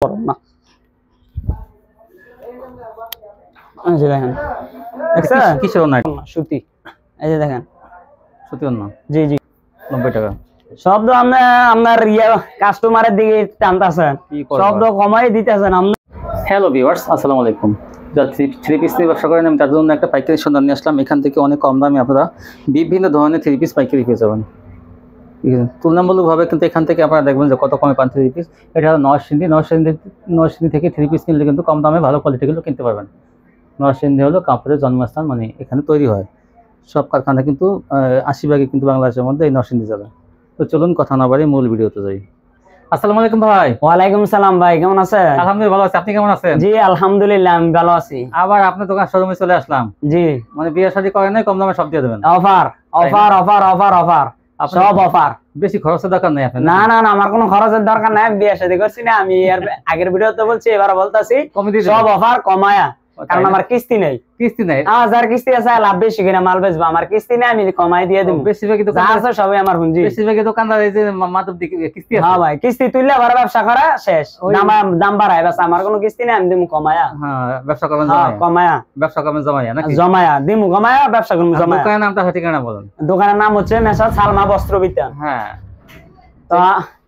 না এই যে দেখেন দেখছেন কিসের না সুতি এই যে দেখেন সুতি না জি জি 90 টাকা শব্দ আপনার কাস্টমারের দিকে টানতেছেন শব্দ কমাই দিতেছেন আপনি। হ্যালো ভিউয়ার্স, আসসালামু আলাইকুম। যারা থ্রি পিস নিয়ে ব্যবসা করেন আমি তার জন্য একটা পাইকারি সন্ধান নিয়ে আসলাম। এখান থেকে অনেক কম দামে আপনারা বিভিন্ন ধরনের থ্রি পিস পাইকারি পেয়ে যাবেন। তুলনামূলকভাবে কিন্তু এখান থেকে আপনারা দেখবেন যে কত কমে পান থ্রি পিস। এটা হলো নরসিংদী থেকে থ্রি পিস কিনলে কিন্তু কম দামে ভালো কোয়ালিটিগুলো কিনতে পারবেন। নরসিংদী হলো কাপড়ের জন্মস্থান, মানে এখানে তৈরি হয় সব কারখানা কিন্তু 80 ভাগে কিন্তু বাংলাদেশের মধ্যে এই নরসিংদী জেলা। তো চলুন কথা না বাড়ি মূল ভিডিওতে যাই। আসসালামু আলাইকুম ভাই। ওয়ালাইকুম সালাম ভাই, কেমন আছেন? আলহামদুলিল্লাহ ভালো আছি, আপনি কেমন আছেন? জি আলহামদুলিল্লাহ আমি ভালো আছি। আবার আপনার দোকান শোরুমে চলে আসলাম। জি মানে বিয়ে শাদী করেন নাই, কম দামে সব দিয়ে দেবেন। Offer offer offer offer offer সব অফার। বেশি খরচের দরকার নেই আপনার। না না না আমার কোনো খরচের দরকার নাই, বিয়ে শাদী করছি না আমি। এর আগের ভিডিওতে বলছি, এবার বলতাছি সব অফার কমায়া, কারণ আমার কিস্তি নেই। কিস্তি নেই? যার কিস্তি আছে লাভ বেশি কিনা মাল বেচবো, আমার কিস্তি নেই, আমি কমাই দিয়ে দেবো। বেশিরভাগই তো আছে সবাই আমার হুঞ্জি, বেশিরভাগই দোকানদার এই যে মাত্র কিস্তি আছে। হ্যাঁ ভাই, কিস্তি তুললে আবার ব্যবসা করা শেষ, দাম বাড়ায়। বাস আমার কোনো কিস্তি নেই, আমি দিমু কমায়া। হ্যাঁ, ব্যবসা করবেন কমায়া, ব্যবসা করবেন জমায়া নাকি? জমায়া দিমু, কমায়া ব্যবসা করবো জমায়া। দোকানের নামটা ঠিকানা বলুন। দোকানের নাম হচ্ছে মেসার্স সালমা বস্ত্র বিতান। হ্যাঁ, তো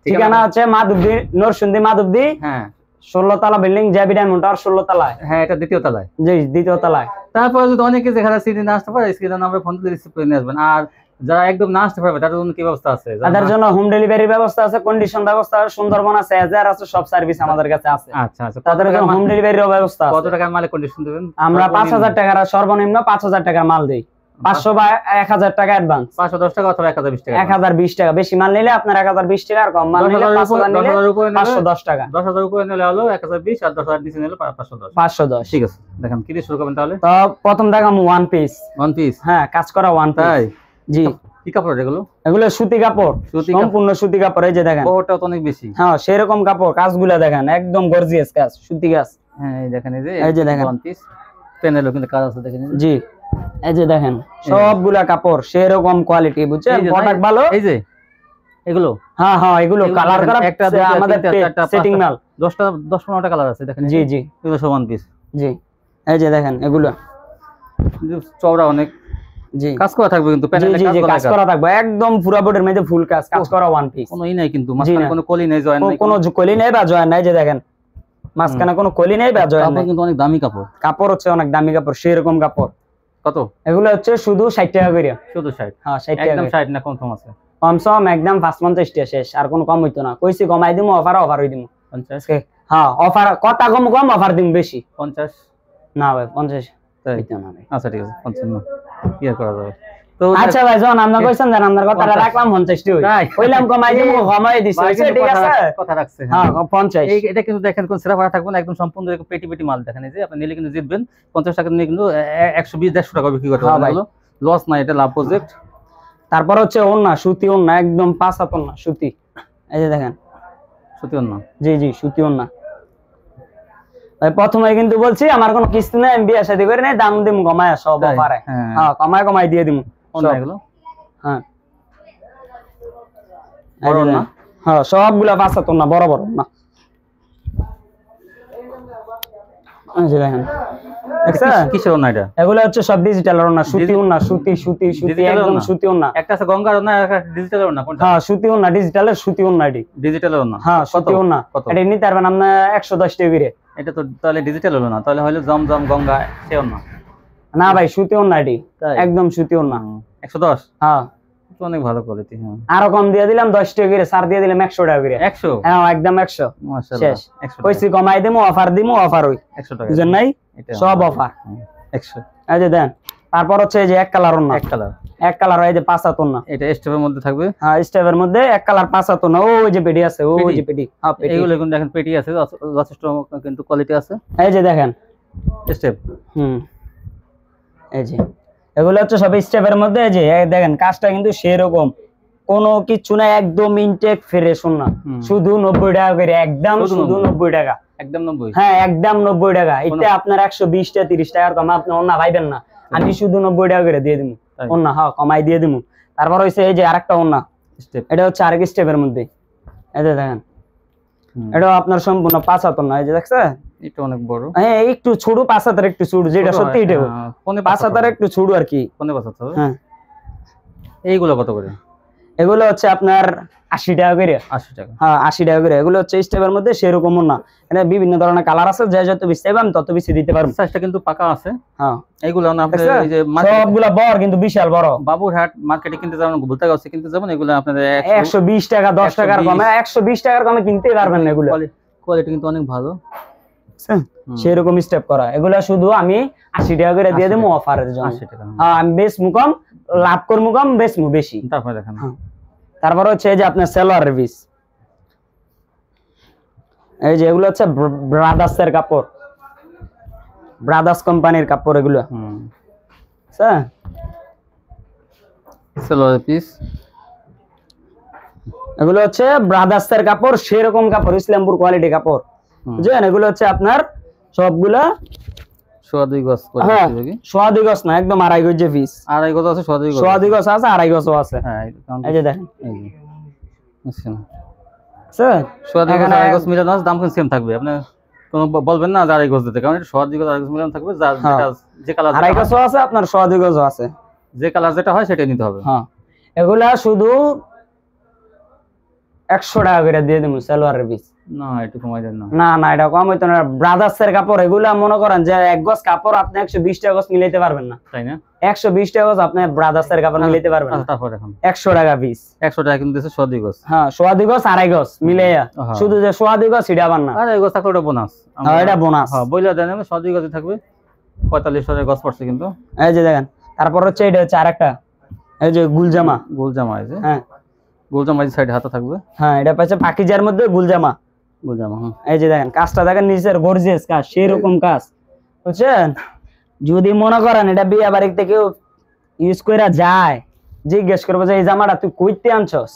ঠিকানা হচ্ছে মাধবদী, নরসিংদী মাধবদী। হ্যাঁ, 16 তলা বিল্ডিং, জেবি ডায়মন্ড টাওয়ার 16 তলায়। হ্যাঁ, এটা দ্বিতীয় তলায়। জি দ্বিতীয় তলায়। তারপরে যদি অনেকে যেখানে সিটি না আসতে পারে, স্ক্রিনের নাম্বারে ফোন দিয়ে রিসিভ করে নিয়ে আসবেন। আর যারা একদম না আসতে পারবে তাদের জন্য কি ব্যবস্থা আছে? তাদের জন্য হোম ডেলিভারি ব্যবস্থা আছে, কন্ডিশন ব্যবস্থা আছে, সুন্দরবন আছে, এজার আছে, সব সার্ভিস আমাদের কাছে আছে। আচ্ছা আচ্ছা, তাদের জন্য হোম ডেলিভারির ব্যবস্থা আছে। কত টাকার মালে কন্ডিশন দেবেন? আমরা 5000 টাকার সর্বনিম্ন 5000 টাকার মাল দেই। 500 বা 1000 টাকা অ্যাডভান্স। 510 টাকা অথবা 1020 টাকা। 1020 টাকা। বেশি মাল নিলে আপনার 1020 টাকা, আর কম মাল নিলে 5000 নিলে 510 টাকা। 10000 উপরে নিলে হলো 1020, আর 10000 নিচে নিলে 510। 510 ঠিক আছে, দেখেন কি দিয়ে শুরু করবেন তাহলে? তো প্রথম দেখাম ওয়ান পিস। One piece? হ্যাঁ, কাজ করা ওয়ান পিস। তাই? জি। কি কাপড় এগুলো? এগুলো সুতি কাপড়, সম্পূর্ণ সুতি কাপড়। এই যে দেখেন কাপড়টা তো অনেক বেশি। হ্যাঁ, সেরকম কাপড়। কাজগুলো দেখেন একদম গর্জিয়াস কাজ, সুতি কাজ। হ্যাঁ, এই দেখেন, এই যে দেখেন ওয়ান পিস প্যানেলও কিন্তু কাজ আছে, দেখেন। জি, এই যে দেখেন সবগুলা কাপড় সেরকম কোয়ালিটি, বুঝছেন? প্রোডাক্ট ভালো। এই যে এগুলো, হ্যাঁ হ্যাঁ, এগুলো কালার করা, একটা আমাদের সেটিং মাল 10-15টা কালার আছে, দেখেন। জি জি, এগুলো সব ওয়ান পিস। জি, এই যে দেখেন এগুলো চওড়া অনেক। জি, কাজ করা থাকবে কিন্তু প্যানেলে কাজ করা থাকবে একদম পুরো বডির মধ্যে ফুল কাজ করা ওয়ান পিস। কোনো ই নাই কিন্তু, মাঝখানে কোনো কলি নাই, জয়েন নাই, কোনো কলি নাই বা জয়েন নাই। যে দেখেন মাঝখানে কোনো কলি নাই বা জয়েন নাই। কিন্তু অনেক দামি কাপড়। কাপড় হচ্ছে অনেক দামি কাপড়, সেরকম কাপড়। কত? এগুলো হচ্ছে শুধু 60 টাকা করে। শুধু 60? হ্যাঁ 60 টাকা। একদম 60 না কম কম আছে? কম সম একদম 550 টাকা শেষ, আর কোনো কম হইতো না। কইছি কমাই দিমু, অফার হই দিমু 50। হ্যাঁ অফার, কথা কম অফার দিমু বেশি। 50 না ভাই 50 তাই হইতো না ভাই। আচ্ছা ঠিক আছে, 55 কি আর করা যাবে। তো আচ্ছা ভাই, যখন আমরা কইছেন জান, আমরা কথাটা রাখলাম 50 টাকা কইলাম, কমাই দিমু, কমাই দিছি। ঠিক আছে, কথা রাখছে। হ্যাঁ 50। এটা কিন্তু দেখেন কোন সেরা ভাড়া থাকবে না, একদম সম্পূর্ণ এরকম পেটি পেটি মাল। দেখেন এই যে আপনি নিলে কিন্তু জিতবেন। 50 টাকা নিয়ে কিন্তু 120-150 টাকা বিক্রি করতে পারবেন। হলো লস না, এটা লাভ প্রজেক্ট। তারপর হচ্ছে ওন্না, সুতি ওন্না, একদম 5 হাত ওন্না সুতি। এই যে দেখেন সুতি ওন্না। জি জি, সুতি ওন্না ভাই। প্রথমে কিন্তু বলছি আমার কোনো কিস্তি নাই, আমি বিয়ে শাদী করে নাই, দাম দিমু কমায়া, সব অফারে। হ্যাঁ কমাই দিয়ে দিমু এগুলো। হ্যাঁ হ্যাঁ, সবগুলা 5 হাত ওন্না, বড় বড় না। এই যে দেখেন কিসের ওন্না এটা? এগুলো হচ্ছে সব ডিজিটাল ওন্না, সুতি ওন্না, সুতি সুতি সুতি, একদম সুতি ওন্না। একটা আছে গঙ্গার ওন্না, একটা ডিজিটাল ওন্না। কোনটা? হ্যাঁ সুতি ওন্না, ডিজিটালের সুতি ওন্না। এটি ডিজিটাল ওন্না? হ্যাঁ সুতি ওন্না। এটা নিতে পারবেন আপনি 110 টাকা করে। এটা তো তাহলে ডিজিটাল হলো না, তাহলে হলো জমজম গঙ্গা সে ওন্না। না ভাই, সুতি ওন্না, এটি একদম সুতি ওন্না। 110? হ্যাঁ, তো অনেক ভালো কোয়ালিটি। হ্যাঁ, আরো কম দিয়ে দিলাম 10 টাকা করে, ছাড় দিয়ে দিলাম 100 টাকা করে। 100? হ্যাঁ একদম 100 মাশাআল্লাহ। শেষ। কইছি কমাই দিমু, অফার দিমু, অফার হই 100 টাকা। বুঝেন নাই? সব অফার 100। এই যে দেন। তারপর হচ্ছে এই যে এক কালার ওন্না, এক কালার, এই যে 5 হাত ওন্না। এটা স্টেপের মধ্যে থাকবে। হ্যাঁ স্টেপের মধ্যে এক কালার 5 হাত ওন্না। ওই যে পেটি আছে, ওই যে পেটি। হ্যাঁ পেটি। এগুলো কিন্তু দেখেন পেটি আছে, যথেষ্ট কিন্তু কোয়ালিটি আছে। এই যে দেখেন স্টেপ। এই যে এগুলো হচ্ছে সব স্টেপের মধ্যে। এই যে দেখেন কাজটা কিন্তু সেরকম কোনো কিছু না, একদম ইনটেক ফ্রেশ ওন্না। শুধু 90 টাকা করে, একদম শুধু 90 টাকা। একদম 90? হ্যাঁ একদম 90 টাকা। এটা আপনার 120 টাকা 30 টাকার কম আপনি ওন্না পাইবেন না। আমি শুধু 90 টাকা করে দিয়ে দিমু ওন্না। হ্যাঁ কমাই দিয়ে দিমু। তারপর হইছে এই যে আরেকটা ওন্না, এটা হচ্ছে আরেক স্টেপের মধ্যে। এই যে দেখেন এটা আপনার সম্পূর্ণ 75 না, এই যে দেখছেন এটা অনেক বড়। হ্যাঁ একটু ছোট, 75 একটু ছোট, যেটা সত্যি এটা 75 একটু ছোট আর কি। 75। হ্যাঁ এইগুলো কত করে? এগুলো হচ্ছে আপনার 80 টাকা করে। 80 টাকা। হ্যাঁ 80 টাকা করে। এগুলো হচ্ছে স্টেপের মধ্যে সেরকমও না, এটা বিভিন্ন ধরনের কালার আছে, যে যত বেশি চাইবেন তত বেশি দিতে পারবেন। সাইজটা কিন্তু পাকা আছে। হ্যাঁ এইগুলো না আপনি দেখছেন? এই যে সবগুলা বড় কিন্তু বিশাল বড়। বাবুরহাট মার্কেটে কিনতে যাবেন, ভুলতা গাছে কিনতে যাবেন, এগুলো আপনাদের 120 টাকা 10 টাকার কমে, 120 টাকার কমে কিনতেই পারবেন না এগুলো। কোয়ালিটি কিন্তু অনেক ভালো, সেরকম স্টেপ করা। এগুলা শুধু আমি 80 টাকা করে দিয়ে দেবো অফারের জন্য। 80 টাকা। হ্যাঁ আমি বেশ মুকম লাভ করবো কম, বেশ মু বেশি। তারপরে দেখেন, তারপর হচ্ছে এই যে আপনার সালোয়ারের পিস, এই যে এগুলো হচ্ছে ব্রাদার্সের কাপড়, ব্রাদার্স কোম্পানির কাপড় এগুলো। স্যার সালোয়ারের পিস, এগুলো হচ্ছে ব্রাদার্সের কাপড়, সেরকম কাপড়, ইসলামপুর কোয়ালিটি কাপড়, বুঝলেন? এগুলো হচ্ছে আপনার সবগুলা 2.5 গজ করে। হ্যাঁ 2.5 গজ না, একদম 2.5 গজ পিস। 2.5 গজ আছে, 2.5 গজ 2.5 গজ আছে, 2.5 গজও আছে। হ্যাঁ এই যে দেখেন, এই যে বুঝছেন, স্যার 2.5 গজ মিলানো আছে, দাম কিন্তু সেম থাকবে। আপনি কোনো বলবেন না 2.5 গজ দিতে, কারণ এটা 2.5 গজ 2.5 গজ মিলানো থাকবে। যে কালার 2.5 গজও আছে আপনার, 2.5 গজও আছে, যে কালার যেটা হয় সেটাই নিতে হবে। হ্যাঁ এগুলা শুধু 100 টাকা করে দিয়ে দেবো সালোয়ারের পিস। না একটু কমাই দেন না। না না এটা কম হইতো না, ব্রাদার্সের কাপড় এগুলা মনে করেন যে 1 গজ কাপড় আপনি 120 টাকা গজ মিলাইতে পারবেন না, তাই না? 120 টাকা গজ আপনি ব্রাদার্সের কাপড় মিলাইতে পারবেন না। তারপর এখন 100 টাকা পিস। 100 টাকা কিন্তু দিছে 2.5 গজ। হ্যাঁ 2.5 গজ 2.5 গজ মিলাইয়া, শুধু যে 2.5 গজ সেটা আবার না, 2.5 গজ থাকলে ওটা বোনাস। এটা বোনাস। হ্যাঁ বইলা দেন, 2.5 গজ থাকবে, 45 টাকা গজ পড়ছে কিন্তু। এই যে দেখেন, তারপর হচ্ছে এটা হচ্ছে আরেকটা, এই যে গুলজামা। গুলজামা আছে, হ্যাঁ গুলজামা এই সাইডে হাতে থাকবে। হ্যাঁ এটা পাচ্ছে পাকিজার মধ্যে গুলজামা। গুলজামা এই যে দেখেন কাজটা দেখেন, নিচের গর্জিয়াস কাজ, সেরকম কাজ, বুঝছেন? যদি মনে করেন এটা বিয়ে বাড়িতে কেউ ইউজ করে যায়, জিজ্ঞেস করবো যে এই জামাটা তুই কইতে আনছস,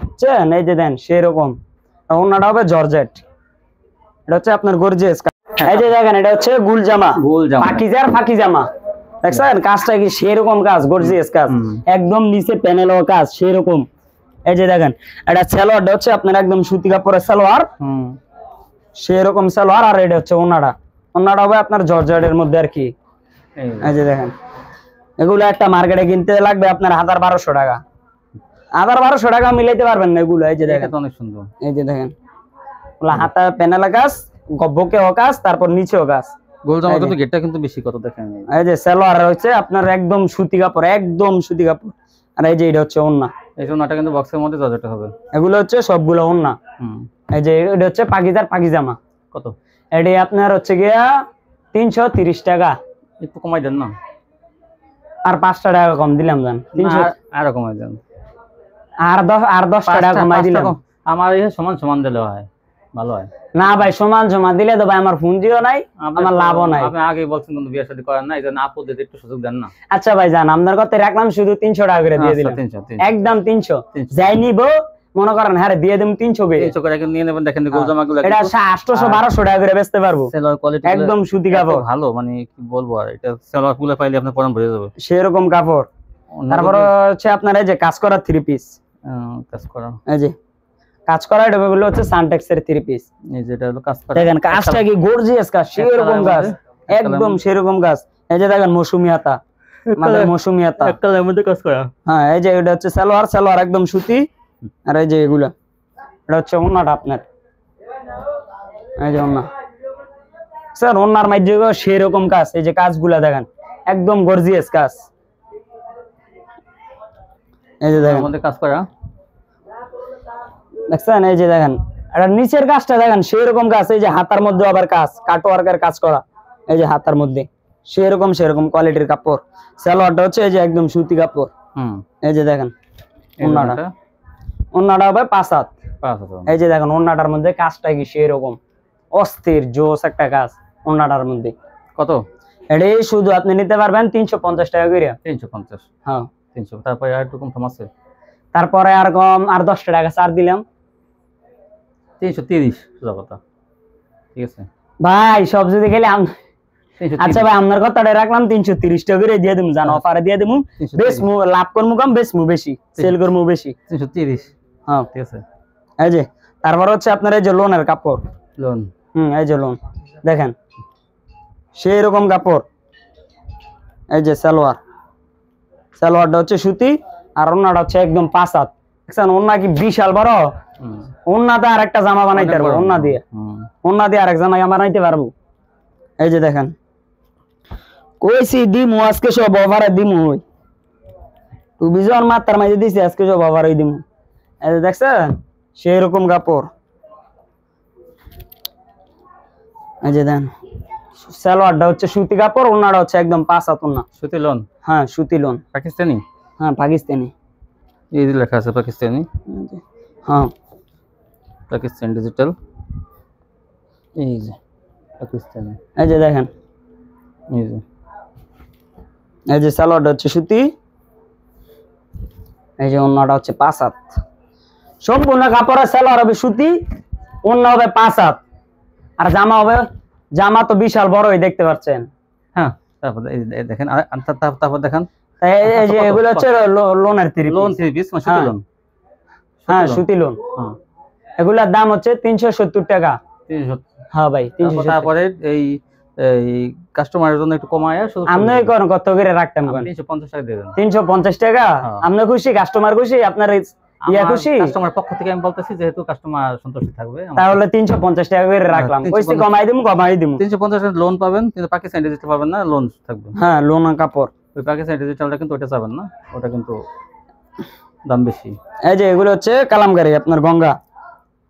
বুঝছেন? এই যে দেন সেরকম, ওনাটা হবে জর্জেট, এটা হচ্ছে আপনার গর্জিয়াস কাজ। এই যে দেখেন এটা হচ্ছে গুলজামা, পাকিজার ফাকিজামা, দেখছেন কাজটা কি সেরকম কাজ, গর্জিয়াস কাজ, একদম নিচে প্যানেলও কাজ সেরকম। এই যে দেখেন এটা সালোয়ারটা হচ্ছে আপনার একদম সুতি কাপড়ের সালোয়ার, সেরকম সালোয়ার। আর এটা হচ্ছে ওনাটা, ওনাটা হবে আপনার জর্জেটের মধ্যে আর কি। এই যে দেখেন এগুলো একটা মার্কেটে কিনতে লাগবে আপনার 1200 টাকা, 1200 টাকা মিলাইতে পারবেন না এগুলো। এই যে দেখেন অনেক সুন্দর, এই যে দেখেন হাতা প্যানেল কাজ, গব্বকেও কাজ, তারপর নিচেও কাজ। গোলজামা কিন্তু গেটটা কিন্তু বেশি কত দেখেন। এই যে সালোয়ার হচ্ছে আপনার একদম সুতি কাপড়, একদম সুতি কাপড়। আর এই যে এটা হচ্ছে ওন্না, এই ওন্নাটা কিন্তু বক্সের মধ্যে জর্জেট হবে। এগুলো হচ্ছে সবগুলো ওন্না। এই যে এটা হচ্ছে পাকিজার পাকিজামা। কত? এটি আপনার হচ্ছে গিয়া 330 টাকা। একটু কমাই দেন না, আর 5 টাকা কম দিলাম জান, 300 আর কমাই দেন, আর 10 টাকা কমাই দিলাম। আমার এই সমান সমান দিলে হয়, ভালো হয় না ভাই, সমান সমান দিলে তো ভাই আমার পুঁজিও নাই, আমার লাভও নাই। আপনি আগে বলছেন কিন্তু বিয়ে শাদী করেন না, এইজন্য আপু দিতে একটু সুযোগ দেন না। আচ্ছা ভাই জান, আপনার কথা রাখলাম, শুধু 300 টাকা করে দিয়ে দিলাম, একদম 300 যাই নিব মনে করেন, হ্যাঁ দিয়ে দেব 300 করে। 300 করে কিন্তু নিয়ে নেবেন। দেখেন গোলজামাগুলো এটা 800-1200 টাকা করে বেচতে পারবো, সেলর কোয়ালিটি একদম সুতি কাপড়, ভালো, মানে কি বলবো আর, এটা সেলর গুলো পাইলে আপনার পরন ভরে যাবে, সেরকম কাপড়। তারপর হচ্ছে আপনার এই যে কাজ করা 3 পিস, কাজ করা, এই যে কাজ করা এগুলো হচ্ছে সানটেক্স এর 3 পিস। এই যেটা হলো কাজ করা, দেখেন কাজটা কি গর্জিয়াস কাজ, সেরকম কাজ, একদম সেরকম কাজ। এই যে দেখেন মৌসুমী হাতা, আমাদের মৌসুমী হাতা কালারের মধ্যে কাজ করা। হ্যাঁ এই যে এটা হচ্ছে সালোয়ার, সালোয়ার একদম সুতি। আর এই যে এগুলা, এটা হচ্ছে ওন্নাটা আপনার, এই যে ওন্না স্যার, ওন্নার মাঝে সেরকম কাজ। এই যে কাজগুলা দেখেন একদম গর্জিয়াস কাজ। এই যে দেখেন আমাদের কাজ করা, দেখছেন? এই যে দেখেন এটা নিচের কাজটা দেখেন সেরকম কাজ। এই যে হাতার মধ্যে আবার কাজ, কাটওয়ার্কের কাজ করা, এই যে হাতার মধ্যে সেরকম কোয়ালিটির কাপড়। সালোয়ারটা হচ্ছে এই যে একদম সুতি কাপড়। এই যে দেখেন ওন্নাটা, ওন্নাটা হবে 5 হাত। এই যে দেখেন ওন্নাটার মধ্যে কাজটা কি সেরকম অস্থির জোস একটা কাজ ওন্নাটার মধ্যে। কত? এটাই শুধু আপনি নিতে পারবেন 350 টাকা করে। 350? হ্যাঁ 300। তারপরে আর একটু কম আছে, তারপরে আর কম, আর 10 টাকা ছাড় দিলাম, 330 সোজা কথা। ঠিক আছে ভাই, সব যদি খেলে আচ্ছা ভাই আপনার কথাটা রাখলাম, 330 টাকা করে দিয়ে দেবো, জানো অফারে দিয়ে দেবো। বেশ লাভ করবো কম, বেশ বেশি সেল করবো বেশি। 330? হ্যাঁ ঠিক আছে। এই যে তারপর হচ্ছে আপনার এই যে লোনের কাপড়, লোন। এই যে লোন দেখেন সেই রকম কাপড়। এই যে সালোয়ারটা হচ্ছে সুতি, আর ওন্নাটা হচ্ছে একদম 5 হাত। দেখছেন ওন্না কি বিশাল বড়। ওন্নাতে আর একটা জামা বানাইতে পারবো, ওন্না দিয়ে আরেক জামা বানাইতে পারবো। এই যে দেখেন কইছি দিমু আজকে সব অফারে দিমু, তুই বিজন মাত্রার মাঝে দিছি আজকে সব অফারে দিমু। এই যে দেখছেন সেই রকম কাপড়। এই যে দেন সালোয়ারটা হচ্ছে সুতি কাপড়, ওন্নাটা হচ্ছে একদম 5 হাত ওন্না। সুতি লোন? হ্যাঁ সুতি লোন। পাকিস্তানি? হ্যাঁ পাকিস্তানি। এই যে লেখা আছে পাকিস্তানি। হ্যাঁ পাকিস্তান ডিজিটাল। এই যে পাকিস্তানি। এই যে দেখেন এই যে সালোয়ারটা হচ্ছে সুতি, এই যে ওন্নাটা হচ্ছে 5 হাত। সম্পূর্ণ কাপড়ের সালোয়ার হবে সুতি, ওন্না হবে 5 হাত, আর জামা হবে, জামা তো বিশাল বড়ই দেখতে পাচ্ছেন। হ্যাঁ তারপর এই দেখেন, তারপর দেখেন এই যে এগুলো হচ্ছে লোনের লোন থ্রি পিস, সুতি লোন। হ্যাঁ সুতি লোন। এগুলার দাম হচ্ছে 370 টাকা। 370? হ্যাঁ ভাই 370। তারপরে এই কাস্টমারের জন্য একটু কমায় শুধু আপনি কোন কত করে রাখতেন? 350 টাকা দিবেন। 350 টাকা? আপনি খুশি, কাস্টমার খুশি, আপনার ইয়া খুশি? কাস্টমার পক্ষ থেকে আমি বলতেছি যেহেতু কাস্টমার সন্তুষ্ট থাকবে, তাহলে 350 টাকা করে রাখলাম। কইছি কমাই দিমু। 350 টাকা লোন পাবেন, কিন্তু পাকিস্তানি ডিজিটাল পাবেন না, লোন থাকবে। হ্যাঁ লোন আর কাপড়। ওই পাকিস্তানি ডিজিটালটা কিন্তু ওটা পাবেন না, ওটা কিন্তু দাম বেশি। এই যে এগুলো হচ্ছে কালামকারী আপনার গঙ্গা,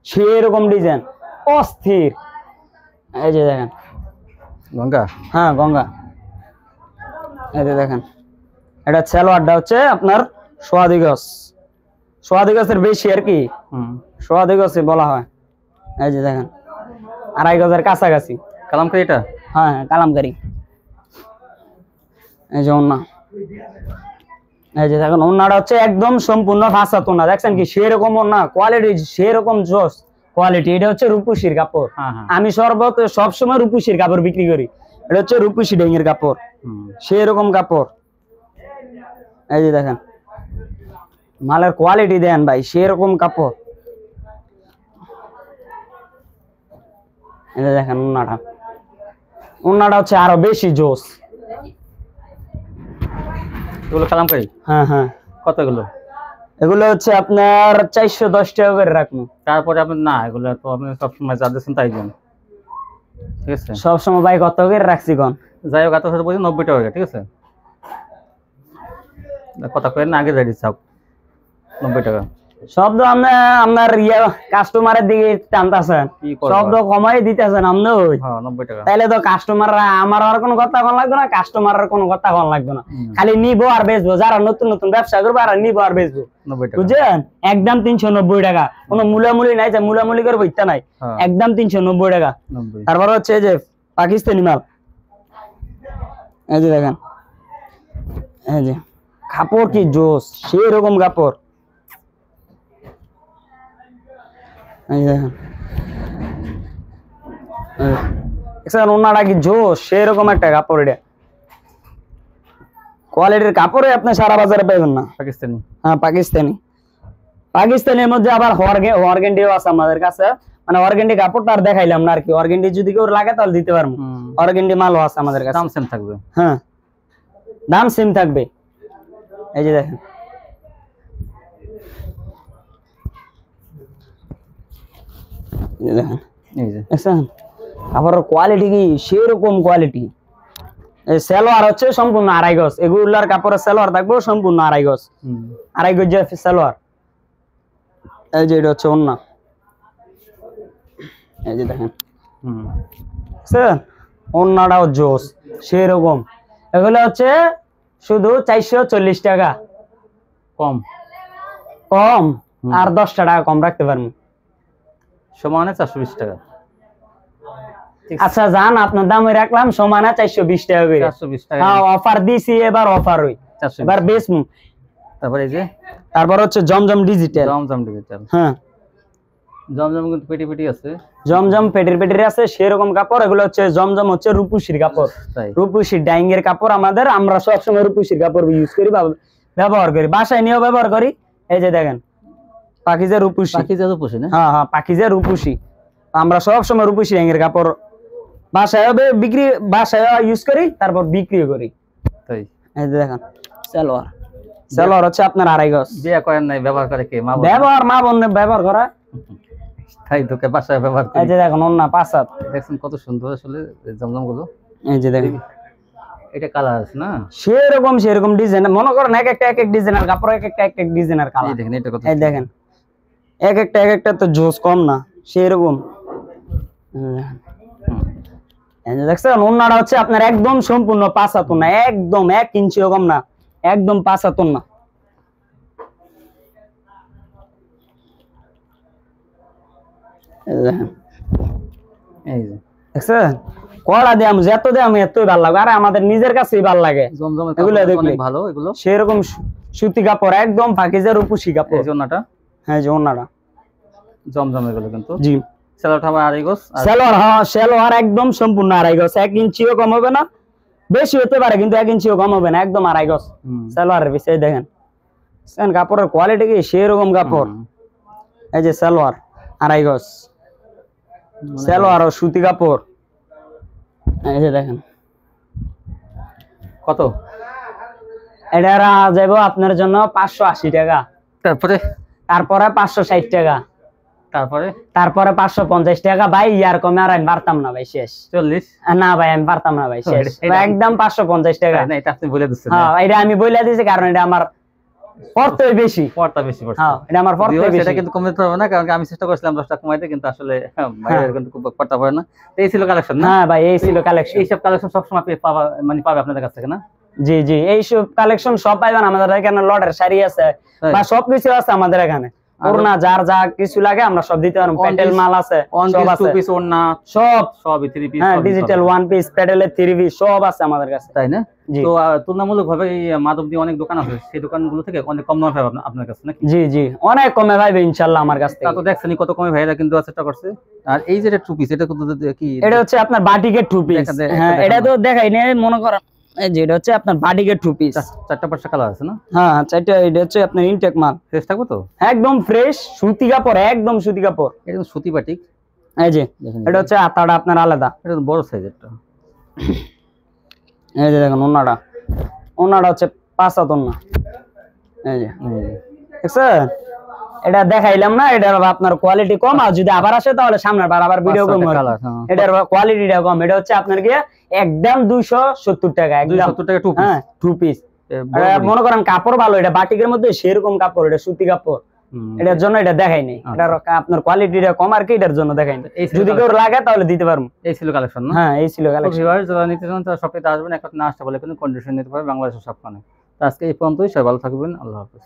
সেই রকম ডিজাইন অস্থির। এই যে দেখেন গঙ্গা। হ্যাঁ গঙ্গা। এই যে দেখেন এটা সালোয়ারটা হচ্ছে আপনার সোয়াদি গজের বেশি আর কি, সোয়াদি গজে বলা হয়। এই যে দেখেন 2.5 গজের কাছাকাছি কালামকারী এটা। হ্যাঁ কালামকারী। এই যে ওন্না, এই যে দেখেন ওন্নাটা হচ্ছে একদম সম্পূর্ণ 5 হাত ওন্না। দেখছেন কি সেরকম ওন্না, কোয়ালিটি সেরকম জোস কোয়ালিটি। এটা হচ্ছে রূপসীর কাপড়। আমি সবসময় রূপসীর কাপড় বিক্রি করি। এটা হচ্ছে রূপসী ডেঙ্গের কাপড়, সেরকম কাপড়। এই যে দেখেন মালের কোয়ালিটি দেন ভাই, সেরকম কাপড়। এই যে দেখেন ওন্নাটা হচ্ছে আরো বেশি জোস। এগুলো কালামকারী? হ্যাঁ হ্যাঁ। কত এগুলো? এগুলো হচ্ছে আপনার 410 টাকা করে রাখবো। তারপরে আপনি না, এগুলো তো আপনি সবসময় যা দিচ্ছেন তাই দেন, ঠিক আছে? সবসময় ভাই কত করে রাখছি কোন? যাই হোক, এত বলছি 90 টাকা, ঠিক আছে? কথা কয়েন না, আগে যাই দিচ্ছি 90 টাকা। শব্দ আপনার কাস্টমারের দিকে টানতেছেন, শব্দ কমাই দিতেছেন আপনি। 90 টাকা। তাইলে তো কাস্টমাররা আমার আর কোনো কথা কোন লাগবে না, কাস্টমারের কোনো কথা কোন লাগবে না, খালি নিবো আর বেচবো। যারা নতুন নতুন ব্যবসা করবো আর নিবো আর বেচবো, 90 টাকা বুঝছেন? একদম 390 টাকা, কোনো মূলামূলি নাই যে মূলামূলি করবো ইচ্ছা নাই, একদম 390 টাকা। তারপর হচ্ছে এই যে পাকিস্তানি মাল, এই যে দেখেন এই যে কাপড় কি জোস, সেই রকম কাপড়। এই দেখেন ওন্নাটা কি জোস, সেরকম একটা কাপড়। এটা কোয়ালিটির কাপড়ে আপনি সারা বাজারে পাবেন না। পাকিস্তানি? হ্যাঁ পাকিস্তানের মধ্যে আবার অর্গেন্ডিও আছে আমাদের কাছে, মানে অর্গেন্ডি কাপড়টা আর দেখাইলাম না আর কি। অর্গেন্ডি যদি কেউ লাগে তাহলে দিতে পারবো, অর্গেন্ডি মালও আছে আমাদের কাছে। দাম সেম থাকবে? হ্যাঁ দাম সেম থাকবে। এই যে দেখেন আবার কোয়ালিটি কি সেরকম কোয়ালিটি। সালোয়ার হচ্ছে সম্পূর্ণ 2.5 গজ। এগুলার কাপড়ের সালোয়ার থাকবে সম্পূর্ণ 2.5 গজ, 2.5 গজ সালোয়ার। এই যে এটা হচ্ছে ওন্না, এই যে দেখেন ওন্নাটাও জোস সেরকম। এগুলো হচ্ছে শুধু 440 টাকা কম, আর 10 টাকা কম রাখতে পারবো, সমানে 420 টাকা। আচ্ছা জান আপনার দামে রাখলাম সমানে 420 টাকা করে। 420 টাকা। হ্যাঁ অফার দিছি, এবার অফার হই, এবার বেচমু। তারপর এই যে তারপর হচ্ছে জমজম ডিজিটাল। হ্যাঁ জমজম কিন্তু পেটি পেটি আছে, জমজম পেটির আছে সেরকম কাপড়। এগুলো হচ্ছে জমজম হচ্ছে রূপসীর কাপড়, রূপসী ডাইং এর কাপড় আমাদের। আমরা সবসময় রূপসীর কাপড় ইউজ করি, ব্যবহার করি, বাসায় নিয়েও ব্যবহার করি। এই যে দেখেন পাকিজা রূপসী। পাকিজা রূপসী না? হ্যাঁ হ্যাঁ, পাকিজা রূপসী। আমরা সব সময় রূপসী রঙের কাপড় বাসায় ইউজ করি, তারপর বিক্রি করি। তাই? এই যে দেখেন সালোয়ার। সালোয়ার হচ্ছে আপনার 2.5 গজ। বিয়ে করেন নাই, ব্যবহার করে কে? মা বোন? মা বোন ব্যবহার করা। তাই তো, বাসায় ব্যবহার এই করি। যে দেখেন ওন্না 5 হাত। দেখছেন কত সুন্দর আসলে জমজম গুলো। এই যে দেখেন এটা কালার আছে না? সেরকম ডিজাইন, মনে করেন এক এক ডিজাইনের কাপড়, এক এক ডিজাইনের এই কালার। দেখেন এটা কত। এই দেখেন এক একটা তো জোস কম না, সেরকম। এই যে দেখছেন ওন্নাটা হচ্ছে আপনার একদম সম্পূর্ণ 5 হাত না, একদম 1 ইঞ্চিও কম না, একদম 5 হাত না। এই দেখেন, এই যে দেখছেন কড়া দিয়ে আমি যত দিয়ে আমি এতই ভালো লাগে, আরে আমাদের নিজের কাছেই ভালো লাগে জমজমের এগুলো কাপড় দেখলে। অনেক ভালো এগুলো। সেরকম সুতি কাপড়, একদম পাকিজা রূপসী কাপড়। এই জন্যটা হ্যাঁ, যে ওন্নাটা জমজম এগুলো কিন্তু। জি। সেলোটা আমার 2.5 গজ। আর সালোয়ার, হ্যাঁ সালোয়ার একদম সম্পূর্ণ 2.5 গজ, 1 ইঞ্চিও কম হবে না, বেশি হতে পারে কিন্তু 1 ইঞ্চিও কম হবে না, একদম 2.5 গজ সালোয়ারের বিষয়। দেখেন কাপড়ের কোয়ালিটি কি সেরকম কাপড়। এই যে সালোয়ার 2.5 গজ, সালোয়ার ও সুতি কাপড়। এই যে দেখেন কত? এটা যাইব আপনার জন্য 580 টাকা, তারপরে তারপরে 560 টাকা, তারপরে 550 টাকা। ভাই ইয়ার কমে আর আমি পারতাম না ভাই, শেষ। 40? না ভাই আমি পারতাম না ভাই, শেষ। একদম 550 টাকা। না, এটা আপনি বলে দিচ্ছেন। হ্যাঁ, এটা আমি বলে দিয়েছি কারণ এটা আমার পড়তে বেশি। পড়তা বেশি পড়ছে। হ্যাঁ, এটা আমার পড়তে যদিও বেশি। সেটা কিন্তু কমে পারবে না, কারণ আমি চেষ্টা করছিলাম 10 টাকা কমাইতে, কিন্তু আসলে বাইরে কিন্তু খুব পড়তা পারে না। তো এই ছিল কালেকশন না? হ্যাঁ ভাই, এই ছিল কালেকশন। এইসব কালেকশন সবসময় পাবা, মানে পাবে আপনাদের কাছ থেকে না? জি জি, এইসব কালেকশন সব পাইবেন আমাদের এখানে। লটের শাড়ি আছে বা সবকিছু আছে আমাদের এখানে। ওড়না যার যা কিছু লাগে আমরা সব দিতে পারবো। প্যাটেল মাল আছে, সব আছে, 2 পিস ওড়না সবই 3 পিস। হ্যাঁ, ডিজিটাল 1 পিস, প্যাটেলের 3 পিস সব আছে আমাদের কাছে। তাই না? জি। তো তুলনামূলকভাবে এই মাধবদী অনেক দোকান আছে, সেই দোকানগুলো থেকে অনেক কম দামে পাবে আপনার কাছে নাকি? জি জি, অনেক কমে পাইবে ইনশাআল্লাহ আমার কাছ তা থেকে। তো দেখছেনই কত কমে ভাইরা কিন্তু চেষ্টা করছে। আর এই যে 2 পিস, এটা কত কি? এটা হচ্ছে আপনার বাটিকের 2 পিস। হ্যাঁ, এটা তো দেখাই নে, মনে করেন এই যে এটা হচ্ছে আপনার বাটিকের 2 পিস। 4টা 5টা কালার আছে না? হ্যাঁ, চারটা। এটা হচ্ছে আপনার ইনটেক মাল, ফ্রেশ থাকবে তো? একদম ফ্রেশ সুতি কাপড়, একদম সুতি কাপড়। এটা কিন্তু সুতি বাটিক। এই যে এটা হচ্ছে আতাটা আপনার আলাদা। এটা তো বড় সাইজেরটা। এই যে দেখেন ওন্নাটা হচ্ছে 5 হাত ওন্না। এই যে দেখছেন, এটা দেখাইলাম না, এটার আপনার কোয়ালিটি কম। আর যদি আবার আসে তাহলে সামনের বার আবার ভিডিও করব। এটার কোয়ালিটিটা কম। এটা হচ্ছে আপনার কি একদম 270 টাকা, একদম 270 টাকা 2 পিস। হ্যাঁ, 2 পিস। মনে করেন কাপড় ভালো, এটা বাটিকের মধ্যে সেরকম কাপড়, এটা সুতি কাপড়। এটার জন্য এটা দেখাই নাই, এটার আপনার কোয়ালিটিটা কম আর কি, এটার জন্য দেখাই নাই। যদি কেউ লাগে তাহলে দিতে পারবো। এই ছিল কালেকশন না? হ্যাঁ, এই ছিল কালেকশন। ভিউয়ার্স যারা নিতে চান তারা শপে আসবেন, একটা না আসতে বলে কোনো কন্ডিশন নিতে পারবে বাংলাদেশের সবখানে। তো আজকে এই পর্যন্তই, সবাই ভালো থাকবেন, আল্লাহ হাফেজ।